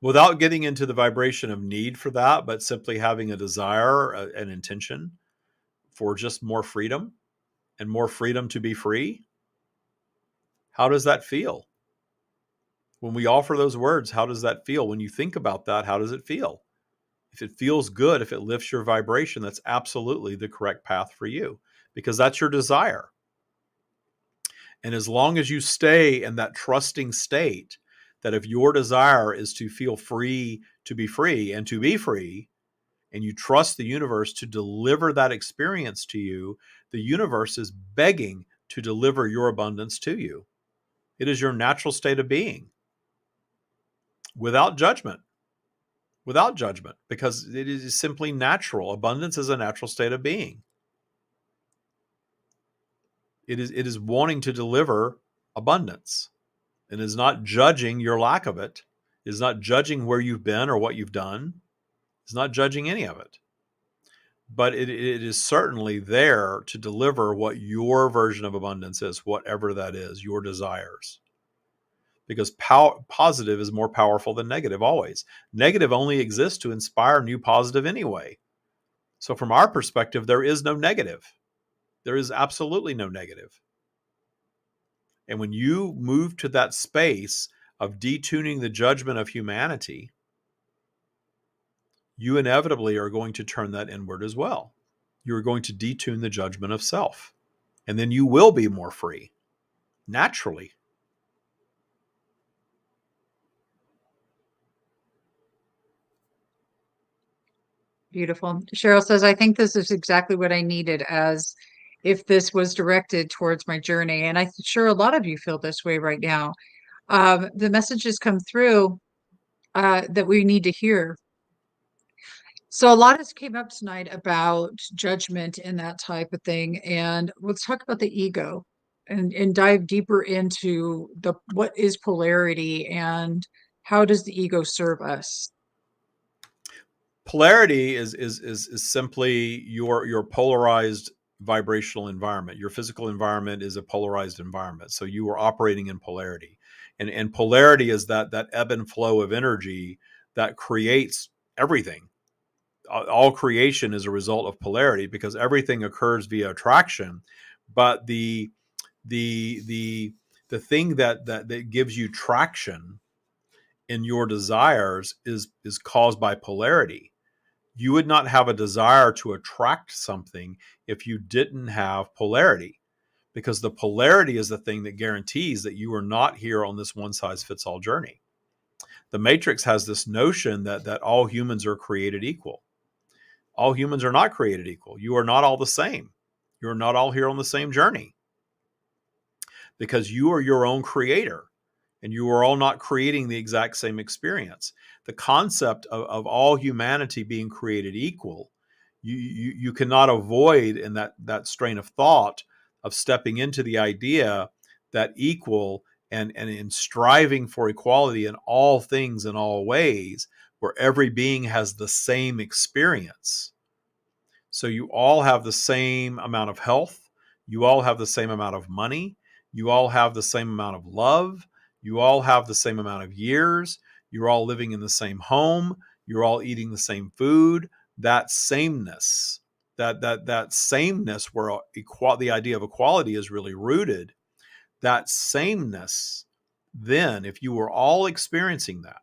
Without getting into the vibration of need for that, but simply having a desire, an intention for just more freedom and more freedom to be free. How does that feel? When we offer those words, how does that feel? When you think about that, how does it feel? If it feels good, if it lifts your vibration, that's absolutely the correct path for you, because that's your desire. And as long as you stay in that trusting state, that if your desire is to feel free to be free and to be free, and you trust the universe to deliver that experience to you, the universe is begging to deliver your abundance to you. It is your natural state of being, without judgment. Without judgment, because it is simply natural. Abundance is a natural state of being. It is wanting to deliver abundance, and is not judging your lack of it. It is not judging where you've been or what you've done. It's not judging any of it. But it is certainly there to deliver what your version of abundance is, whatever that is, your desires. Because positive is more powerful than negative always. Negative only exists to inspire new positive anyway. So from our perspective, there is no negative. There is absolutely no negative. And when you move to that space of detuning the judgment of humanity, you inevitably are going to turn that inward as well. You're going to detune the judgment of self. And then you will be more free, naturally. Beautiful. Cheryl says, I think this is exactly what I needed, as if this was directed towards my journey. And I'm sure a lot of you feel this way right now. The messages come through that we need to hear. So a lot has came up tonight about judgment and that type of thing. And let's talk about the ego and dive deeper into what is polarity and how does the ego serve us? Polarity is simply your polarized vibrational environment. Your physical environment is a polarized environment. So you are operating in polarity. And polarity is that ebb and flow of energy that creates everything. All creation is a result of polarity, because everything occurs via attraction. But the thing that gives you traction in your desires is caused by polarity. You would not have a desire to attract something if you didn't have polarity, because the polarity is the thing that guarantees that you are not here on this one size fits all journey. The Matrix has this notion that all humans are created equal. All humans are not created equal. You are not all the same. You're not all here on the same journey, because you are your own creator. And you are all not creating the exact same experience. The concept of all humanity being created equal, you cannot avoid in that strain of thought of stepping into the idea that equal and in striving for equality in all things in all ways where every being has the same experience. So you all have the same amount of health. You all have the same amount of money. You all have the same amount of love. You all have the same amount of years. You're all living in the same home. You're all eating the same food. That sameness, that sameness where the idea of equality is really rooted, that sameness, then if you were all experiencing that,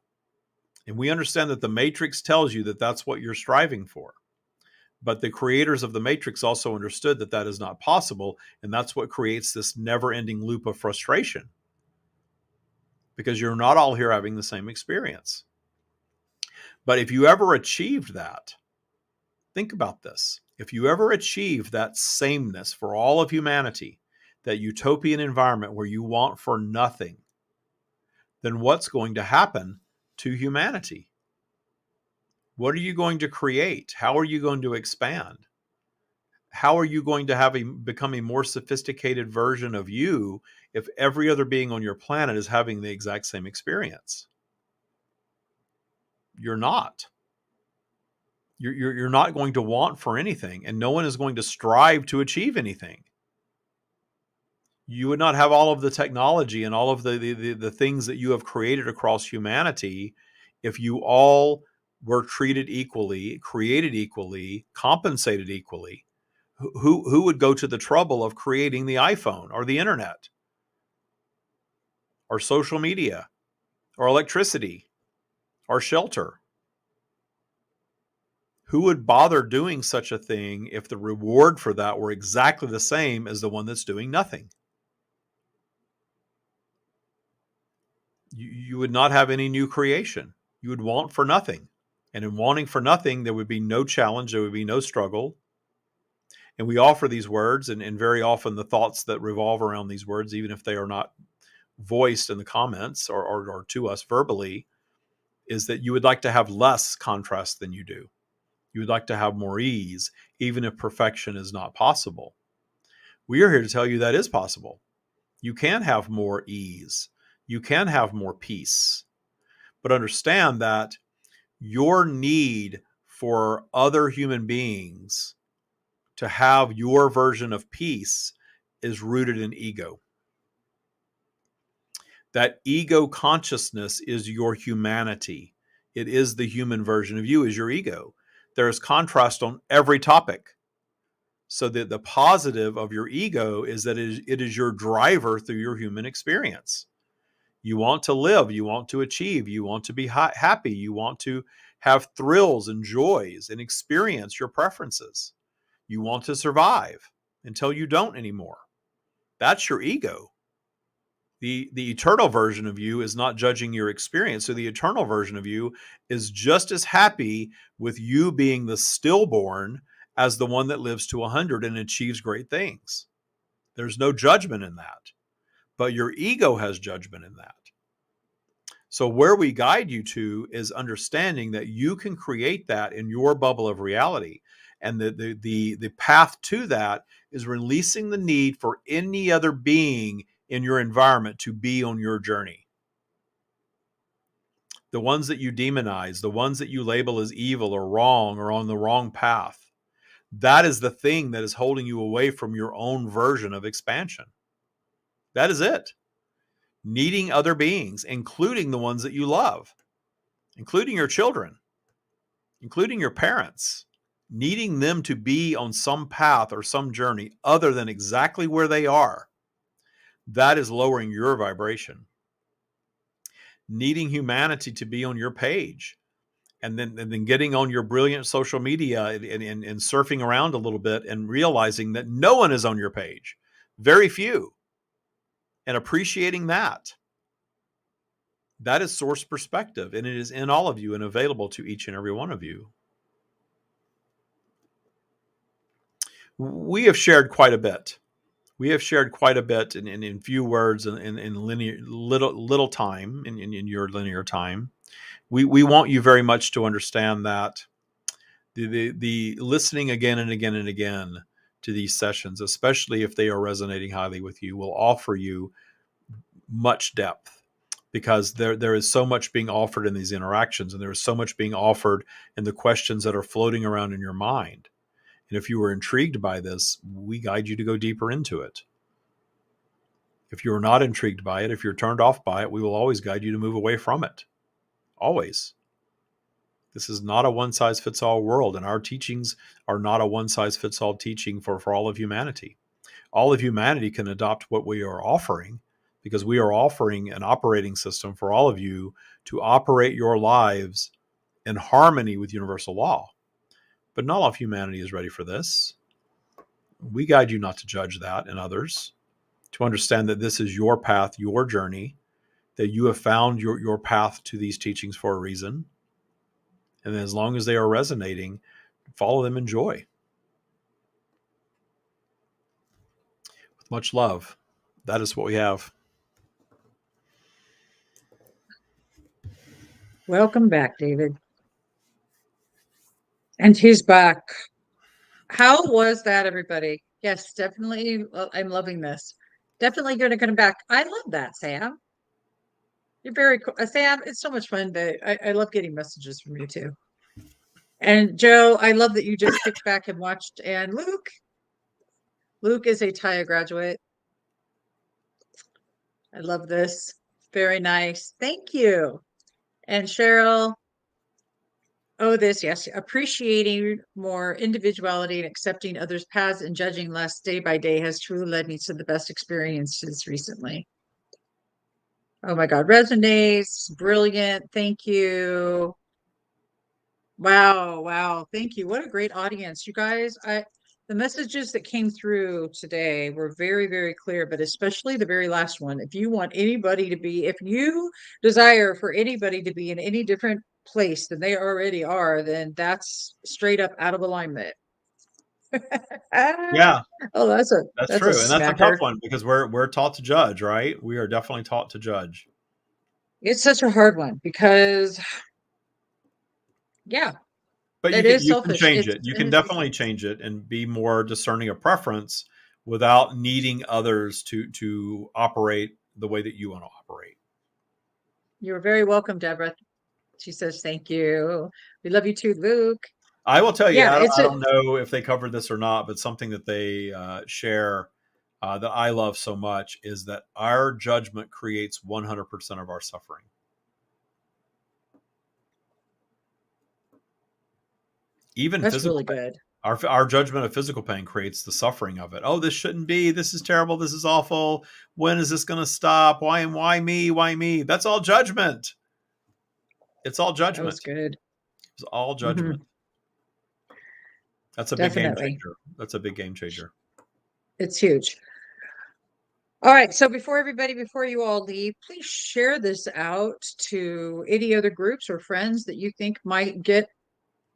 and we understand that the matrix tells you that that's what you're striving for, but the creators of the matrix also understood that that is not possible, and that's what creates this never-ending loop of frustration, because you're not all here having the same experience. But if you ever achieved that, think about this. If you ever achieve that sameness for all of humanity, that utopian environment where you want for nothing, then what's going to happen to humanity? What are you going to create? How are you going to expand? How are you going to become a more sophisticated version of you if every other being on your planet is having the exact same experience? You're not. You're not going to want for anything, and no one is going to strive to achieve anything. You would not have all of the technology and all of the things that you have created across humanity if you all were treated equally, created equally, compensated equally. Who would go to the trouble of creating the iPhone or the internet or social media or electricity or shelter? Who would bother doing such a thing if the reward for that were exactly the same as the one that's doing nothing? You would not have any new creation. You would want for nothing. And in wanting for nothing, there would be no challenge, there would be no struggle. And we offer these words, and very often the thoughts that revolve around these words, even if they are not voiced in the comments or to us verbally, is that you would like to have less contrast than you do. You would like to have more ease, even if perfection is not possible. We are here to tell you that is possible. You can have more ease. You can have more peace. But understand that your need for other human beings to have your version of peace is rooted in ego. That ego consciousness is your humanity. It is the human version of you, is your ego. There is contrast on every topic. So that the positive of your ego is that it is your driver through your human experience. You want to live, you want to achieve, you want to be happy, you want to have thrills and joys and experience your preferences. You want to survive until you don't anymore. That's your ego. The eternal version of you is not judging your experience. So the eternal version of you is just as happy with you being the stillborn as the one that lives to 100 and achieves great things. There's no judgment in that. But your ego has judgment in that. So where we guide you to is understanding that you can create that in your bubble of reality. And the path to that is releasing the need for any other being in your environment to be on your journey. The ones that you demonize, the ones that you label as evil or wrong or on the wrong path, that is the thing that is holding you away from your own version of expansion. That is it. Needing other beings, including the ones that you love, including your children, including your parents, needing them to be on some path or some journey other than exactly where they are. That is lowering your vibration. Needing humanity to be on your page and then getting on your brilliant social media and surfing around a little bit and realizing that no one is on your page, very few, and appreciating that. That is source perspective, and it is in all of you and available to each and every one of you. We have shared quite a bit. We have shared quite a bit in few words and in linear little time in your linear time. We want you very much to understand that the listening again and again and again to these sessions, especially if they are resonating highly with you, will offer you much depth, because there is so much being offered in these interactions, and there is so much being offered in the questions that are floating around in your mind. And if you were intrigued by this, we guide you to go deeper into it. If you're not intrigued by it, if you're turned off by it, we will always guide you to move away from it. Always. This is not a one-size-fits-all world, and our teachings are not a one-size-fits-all teaching for all of humanity. All of humanity can adopt what we are offering, because we are offering an operating system for all of you to operate your lives in harmony with universal law. But not all of humanity is ready for this. We guide you not to judge that in others, to understand that this is your path, your journey, that you have found your path to these teachings for a reason. And as long as they are resonating, follow them in joy. With much love, that is what we have. Welcome back, David. And he's back. How was that, everybody? Yes, definitely. I'm loving this. Definitely going to come back. I love that, Sam. You're very cool. Sam, it's so much fun. I love getting messages from you too. And Joe, I love that you just kicked back and watched. And Luke is a TIA graduate. I love this. Very nice. Thank you. And Cheryl, oh, yes. Appreciating more individuality and accepting others' paths and judging less day by day has truly led me to the best experiences recently. Oh my God, resonates. Brilliant. Thank you. Wow. Thank you. What a great audience. You guys, the messages that came through today were very, very clear, but especially the very last one. If you desire for anybody to be in any different place than they already are, then that's straight up out of alignment. Yeah. Oh, that's true. And that's a tough smacker. one, because we're taught to judge, right? We are definitely taught to judge. It's such a hard one because, yeah, But it you is can selfish. change it. You can definitely change it and be more discerning of preference without needing others to operate the way that you want to operate. You're very welcome, Deborah. She says, thank you. We love you too, Luke. I will tell you, Yeah, I don't know if they covered this or not, but something that they share that I love so much is that our judgment creates 100% of our suffering. Even that's physical really pain. good. Our judgment of physical pain creates the suffering of it. Oh, this shouldn't be. This is terrible. This is awful. When is this going to stop? Why me? Why me? That's all judgment. It's all judgment. That was good. It's all judgment. Mm-hmm. That's a big game changer. That's a big game changer. It's huge. All right. So before you all leave, please share this out to any other groups or friends that you think might get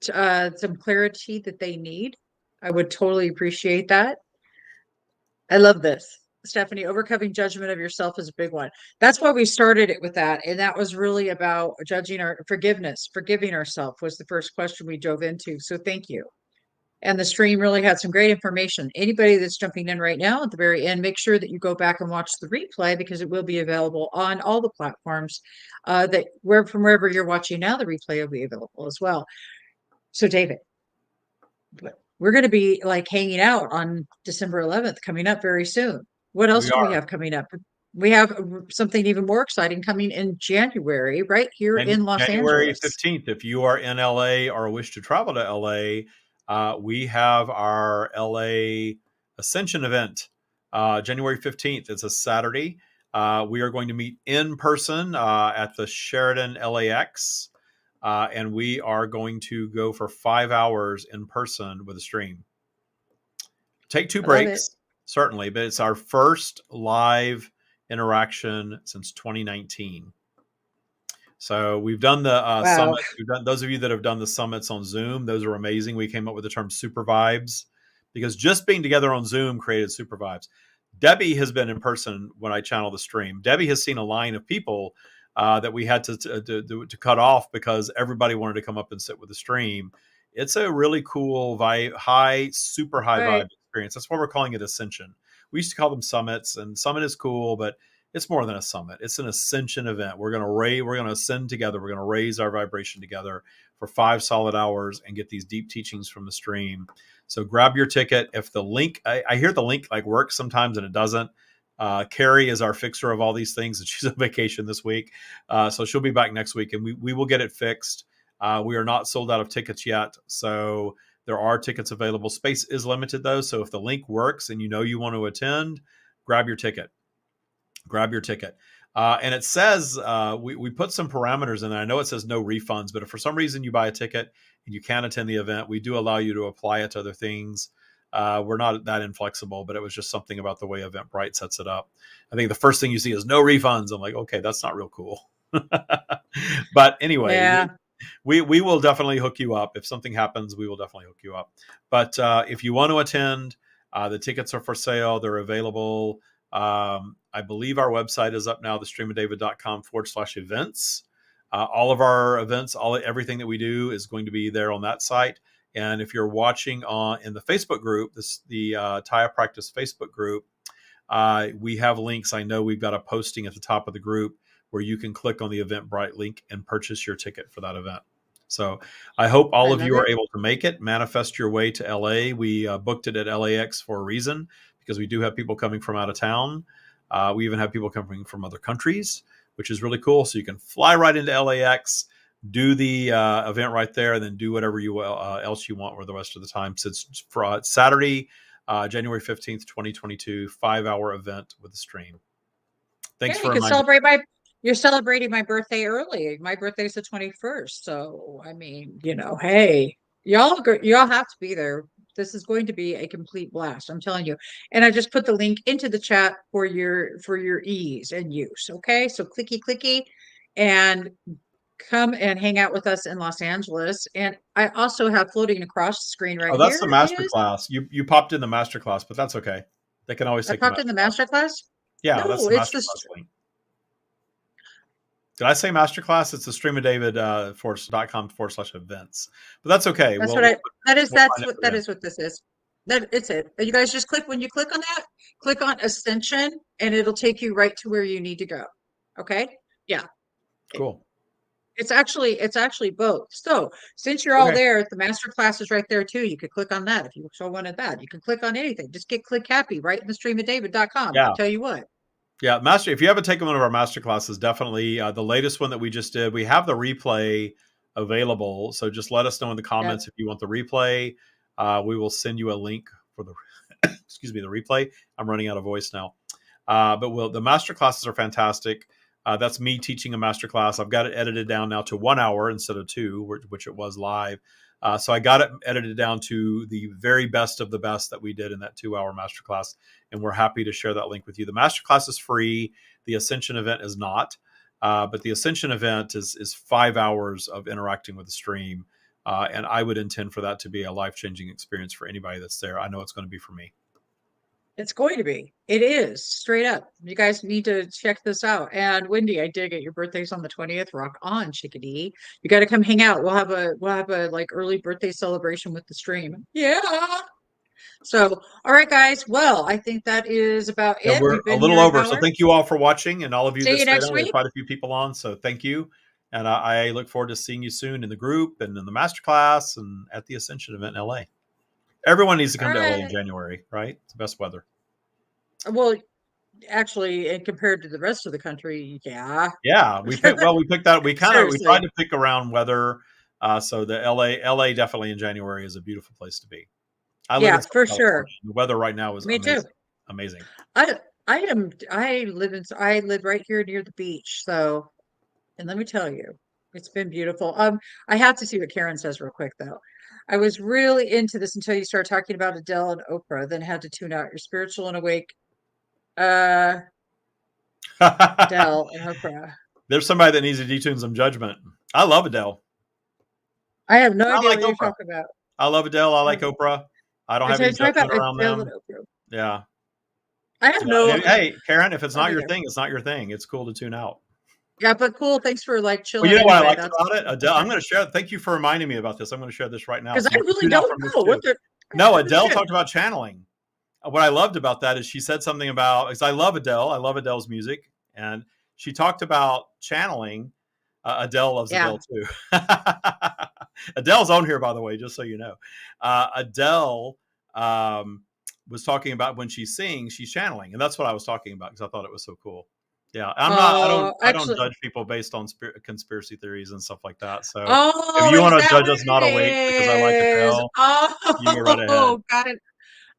some clarity that they need. I would totally appreciate that. I love this. Stephanie, overcoming judgment of yourself is a big one. That's why we started it with that. And that was really about forgiving ourselves was the first question we dove into. So thank you. And the stream really had some great information. Anybody that's jumping in right now at the very end, make sure that you go back and watch the replay, because it will be available on all the platforms from wherever you're watching now, the replay will be available as well. So David, we're going to be like hanging out on December 11th coming up very soon. What else do we have coming up? We have something even more exciting coming in January, right here in Los Angeles. January 15th. If you are in LA or wish to travel to LA, we have our LA Ascension event, January 15th. It's a Saturday. We are going to meet in person at the Sheraton LAX, and we are going to go for 5 hours in person with a stream. Take 2 breaks, certainly, but it's our first live interaction since 2019. So we've done the summit. We've done, those of you that have done the summits on Zoom, those are amazing. We came up with the term super vibes because just being together on Zoom created super vibes. Debbie has been in person when I channel the stream. Debbie has seen a line of people that we had to cut off because everybody wanted to come up and sit with the stream. It's a really cool super high vibe experience. That's why we're calling it Ascension. We used to call them summits, and summit is cool, but It's more than a summit. It's an ascension event. We're going to ascend together. We're going to raise our vibration together for 5 solid hours and get these deep teachings from the stream. So grab your ticket. If the link, I hear the link like works sometimes and it doesn't. Carrie is our fixer of all these things, and she's on vacation this week. So she'll be back next week, and we will get it fixed. We are not sold out of tickets yet. So there are tickets available. Space is limited though. So if the link works and you know you want to attend, grab your ticket. Grab your ticket. And it says, we put some parameters in there. I know it says no refunds, but if for some reason you buy a ticket and you can't attend the event, we do allow you to apply it to other things. We're not that inflexible, but it was just something about the way Eventbrite sets it up. I think the first thing you see is no refunds. I'm like, okay, that's not real cool. But anyway, Yeah. we will definitely hook you up. If something happens, we will definitely hook you up. But if you want to attend, the tickets are for sale. They're available. I believe our website is up now, thestreamofdavid.com/events. All of our events, everything that we do is going to be there on that site. And if you're watching in the Facebook group, the Taya Practice Facebook group, we have links. I know we've got a posting at the top of the group where you can click on the Eventbrite link and purchase your ticket for that event. So I hope all of you are able to make it. Manifest your way to LA. We booked it at LAX for a reason, because we do have people coming from out of town. We even have people coming from other countries, which is really cool. So you can fly right into LAX, do the event right there, and then do whatever else you want for the rest of the time. So it's for Saturday, January 15th, 2022, 5-hour event with the stream. Thanks for reminding. You're celebrating my birthday early. My birthday's the 21st. So, I mean, hey, y'all have to be there. This is going to be a complete blast. I'm telling you. And I just put the link into the chat for your ease and use. Okay. So clicky, and come and hang out with us in Los Angeles. And I also have floating across the screen right here. Oh, that's the masterclass. You popped in the masterclass, but that's okay. They can always take. I popped in the masterclass. Yeah, no, that's the masterclass link. Did I say masterclass? It's the streamofdavid.com/events. But that's okay. That's that is what this is. It's it. You guys just when you click on that, click on Ascension, and it'll take you right to where you need to go. Okay? Yeah. Cool. It's actually both. So since you're all there, the masterclass is right there too. You could click on that if you so wanted that. You can click on anything. Just click happy right in the streamofdavid.com. Yeah. I'll tell you what. Yeah, if you haven't taken one of our master classes, definitely the latest one that we just did, we have the replay available. So just let us know in the comments if you want the replay. We will send you a link for the the replay. I'm running out of voice now. But the master classes are fantastic. That's me teaching a master class. I've got it edited down now to 1 hour instead of 2, which it was live. So I got it edited down to the very best of the best that we did in that 2-hour masterclass, and we're happy to share that link with you. The masterclass is free. The Ascension event is not, but the Ascension event is 5 hours of interacting with the stream, and I would intend for that to be a life-changing experience for anybody that's there. I know it's going to be for me. It's going to be. It is straight up. You guys need to check this out. And Wendy, I dig it. Your birthday's on the 20th. Rock on, chickadee. You got to come hang out. We'll have a like early birthday celebration with the stream. Yeah. So, all right, guys. Well, I think that is about it. We're a little over. So thank you all for watching, and all of you that stayed on. We have quite a few people on. So thank you. And I look forward to seeing you soon in the group and in the masterclass and at the Ascension event in LA. Everyone needs to come to LA in January, right? It's the best weather. Well, actually, and compared to the rest of the country, yeah. Yeah, we picked that. We tried to pick around weather. So the LA definitely in January is a beautiful place to be. For sure. The weather right now is amazing. I live right here near the beach. So, and let me tell you, it's been beautiful. I have to see what Karen says real quick though. I was really into this until you started talking about Adele and Oprah, then had to tune out. You're spiritual and awake. Adele and Oprah. There's somebody that needs to detune some judgment. I love Adele. I have no idea what you're talking about. I love Adele. I like Oprah. I don't have any judgment around them. Yeah. I have no. Hey, Karen, if it's not your thing, it's not your thing. It's cool to tune out. Yeah, but cool. Thanks for chilling. Well, you know what I liked about it? Adele, I'm going to share. Thank you for reminding me about this. I'm going to share this right now. Because I really don't know what they're. No, Adele talked about channeling. What I loved about that is she said something about, because I love Adele. I love Adele's music. and she talked about channeling. Adele loves Yeah. Adele too. Adele's on here, by the way, just so you know. Adele was talking about when she sings, she's channeling, and that's what I was talking about because I thought it was so cool. Yeah, I'm not. I don't Actually, judge people based on conspiracy theories and stuff like that. So if oh, you is want to that judge what us not it awake because I like is? Adele, you go right ahead. Oh, got it.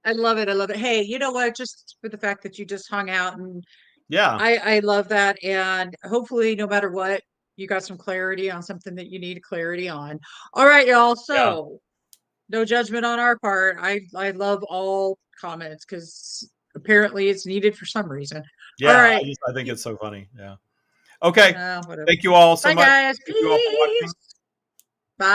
I love it. I love it. Hey, you know what? Just for the fact that you just hung out, and Yeah, I love that. And hopefully, no matter what, you got some clarity on something that you need clarity on. All right, y'all. yeah, So no judgment on our part. I love all comments because apparently it's needed for some reason. All yeah. right. I think it's so funny. Yeah. Okay. Whatever. Thank you all so Bye, much. guys. Thank you all for watching. Peace. Bye.